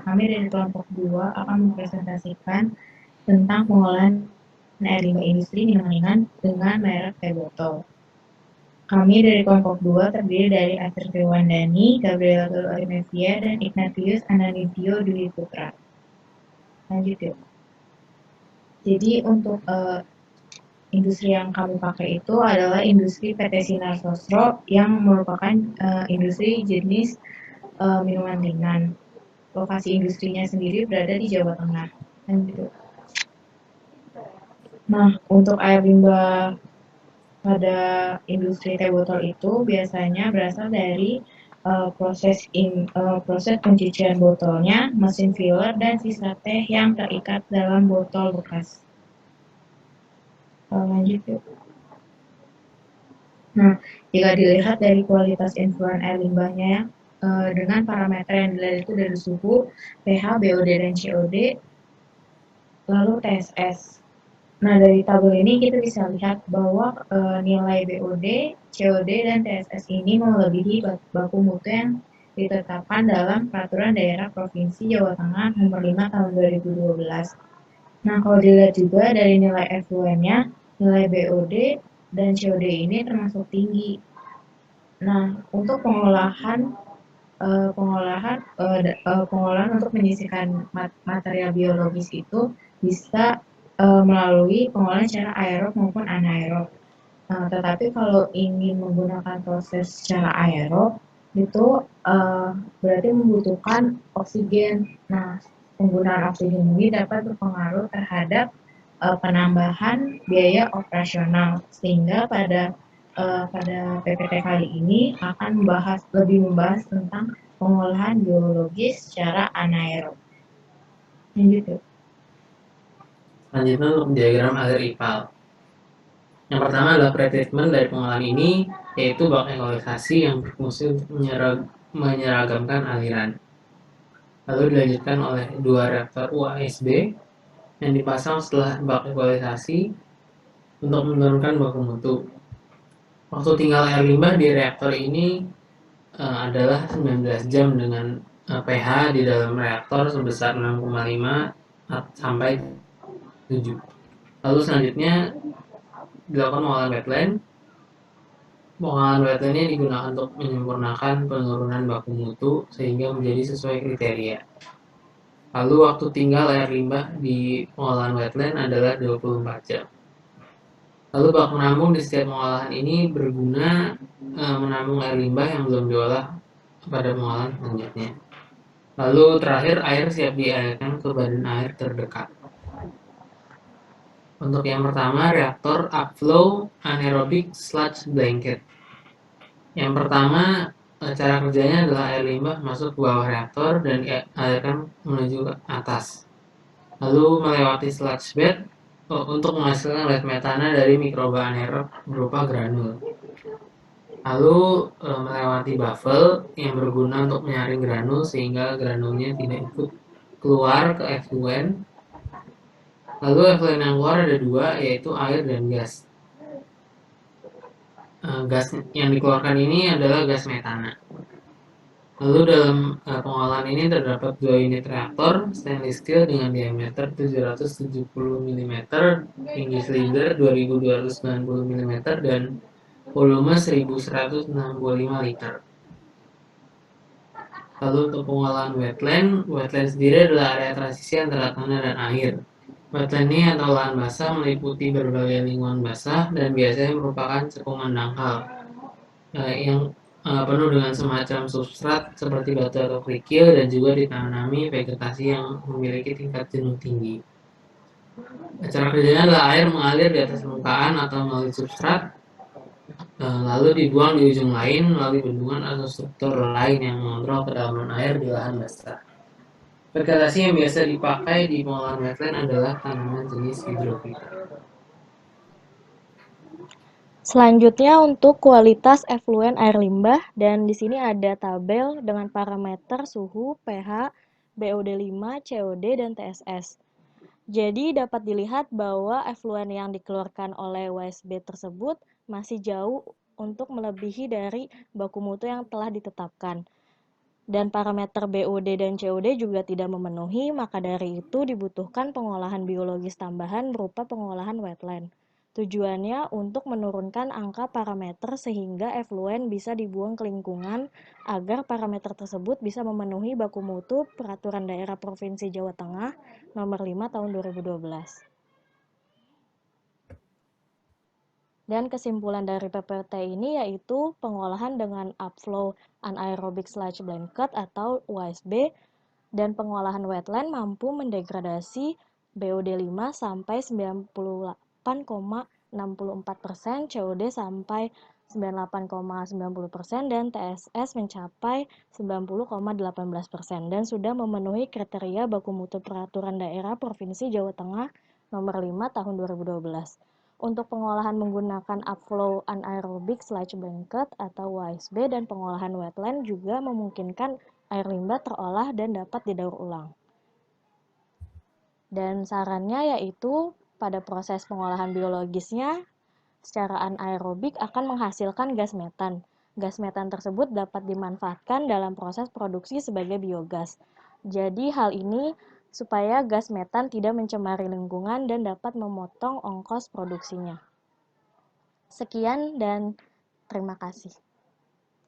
kami dari kelompok 2 akan mempresentasikan tentang pengolahan air limbah industri minuman ringan dengan merek teh botol. Kami dari kelompok 2 terdiri dari Astrid Triwandani, Gabriela Tulorimevia, dan Ignatius Ananitio Dwi Putra. Lanjut yuk. Jadi untuk industri yang kami pakai itu adalah industri PT Sinar Sosro yang merupakan industri jenis minuman ringan. Lokasi industrinya sendiri berada di Jawa Tengah. Lanjut. Nah, untuk air limbah pada industri teh botol itu biasanya berasal dari proses pencucian botolnya, mesin filler, dan sisa teh yang terikat dalam botol bekas. Lanjut yuk. Nah, jika dilihat dari kualitas influent air limbahnya dengan parameter yang dilihat itu dari suhu, pH, BOD, dan COD, lalu TSS. Nah, dari tabel ini kita bisa lihat bahwa nilai BOD, COD, dan TSS ini melebihi baku mutu yang ditetapkan dalam Peraturan Daerah Provinsi Jawa Tengah Nomor 5 Tahun 2012. Nah, kalau dilihat juga dari nilai effluentnya, nilai BOD dan COD ini termasuk tinggi. Nah, untuk pengolahan untuk menyisihkan material biologis itu bisa melalui pengolahan secara aerob maupun anaerob. Tetapi kalau ingin menggunakan proses secara aerob itu berarti membutuhkan oksigen. Nah, penggunaan oksigen ini dapat berpengaruh terhadap penambahan biaya operasional, sehingga pada PPT kali ini akan lebih membahas tentang pengolahan biologis secara anaerob. Lanjut. Selanjutnya untuk diagram alir IPAL. Yang pertama adalah pretreatment dari pengolahan ini, yaitu bak ekologisasi yang berfungsi untuk menyeragamkan aliran. Lalu dilanjutkan oleh 2 reaktor UASB yang dipasang setelah bak ekologisasi untuk menurunkan baku mutu. Waktu tinggal air limbah di reaktor ini adalah 19 jam dengan pH di dalam reaktor sebesar 6,5 sampai 7. Lalu selanjutnya dilakukan pengolahan wetland. Pengolahan wetland ini digunakan untuk menyempurnakan penurunan baku mutu sehingga menjadi sesuai kriteria. Lalu waktu tinggal air limbah di pengolahan wetland adalah 24 jam. Lalu bak menampung di setiap pengolahan ini berguna menampung air limbah yang belum diolah pada pengolahan selanjutnya. Lalu terakhir air siap dialirkan ke badan air terdekat. Untuk yang pertama reaktor upflow anaerobic sludge blanket. Yang pertama cara kerjanya adalah air limbah masuk ke bawah reaktor dan dialirkan menuju ke atas. Lalu melewati sludge bed untuk menghasilkan wet metana dari mikroba anaerob berupa granul. Lalu melewati baffle yang berguna untuk menyaring granul sehingga granulnya tidak ikut keluar ke effluent. Lalu effluent yang keluar ada 2, yaitu air dan gas. Gas yang dikeluarkan ini adalah gas metana. Lalu dalam pengolahan ini terdapat 2 unit reaktor stainless steel dengan diameter 770 mm, tinggi silinder 2290 mm, dan volume 1165 liter. Lalu untuk pengolahan wetland sendiri adalah area transisi antara tanah dan air. Wetland ini atau lahan basah meliputi berbagai lingkungan basah dan biasanya merupakan cekungan dangkal yang penuh dengan semacam substrat seperti batu atau kerikil dan juga ditanami vegetasi yang memiliki tingkat jenuh tinggi. Cara kerjanya adalah air mengalir di atas permukaan atau melalui substrat, lalu dibuang di ujung lain melalui bendungan atau struktur lain yang mengontrol kedalaman air di lahan basah. Vegetasi yang biasa dipakai di pengolahan wetland adalah tanaman jenis hidrofita. Selanjutnya untuk kualitas efluen air limbah, dan di sini ada tabel dengan parameter suhu, pH, BOD5, COD, dan TSS. Jadi dapat dilihat bahwa efluen yang dikeluarkan oleh WSB tersebut masih jauh untuk melebihi dari baku mutu yang telah ditetapkan. dan parameter BOD dan COD juga tidak memenuhi, maka dari itu dibutuhkan pengolahan biologis tambahan berupa pengolahan wetland. Tujuannya untuk menurunkan angka parameter sehingga efluen bisa dibuang ke lingkungan agar parameter tersebut bisa memenuhi baku mutu Peraturan Daerah Provinsi Jawa Tengah Nomor 5 Tahun 2012. Dan kesimpulan dari PPT ini yaitu pengolahan dengan upflow anaerobic sludge blanket atau UASB dan pengolahan wetland mampu mendegradasi BOD5 sampai 98,64%, COD sampai 98,90% dan TSS mencapai 90,18% dan sudah memenuhi kriteria baku mutu Peraturan Daerah Provinsi Jawa Tengah Nomor 5 Tahun 2012. Untuk pengolahan menggunakan upflow anaerobic sludge blanket atau UASB dan pengolahan wetland juga memungkinkan air limbah terolah dan dapat didaur ulang. Dan sarannya yaitu pada proses pengolahan biologisnya secara anaerobik akan menghasilkan gas metan. Gas metan tersebut dapat dimanfaatkan dalam proses produksi sebagai biogas. Jadi hal ini supaya gas metan tidak mencemari lingkungan dan dapat memotong ongkos produksinya. Sekian dan terima kasih.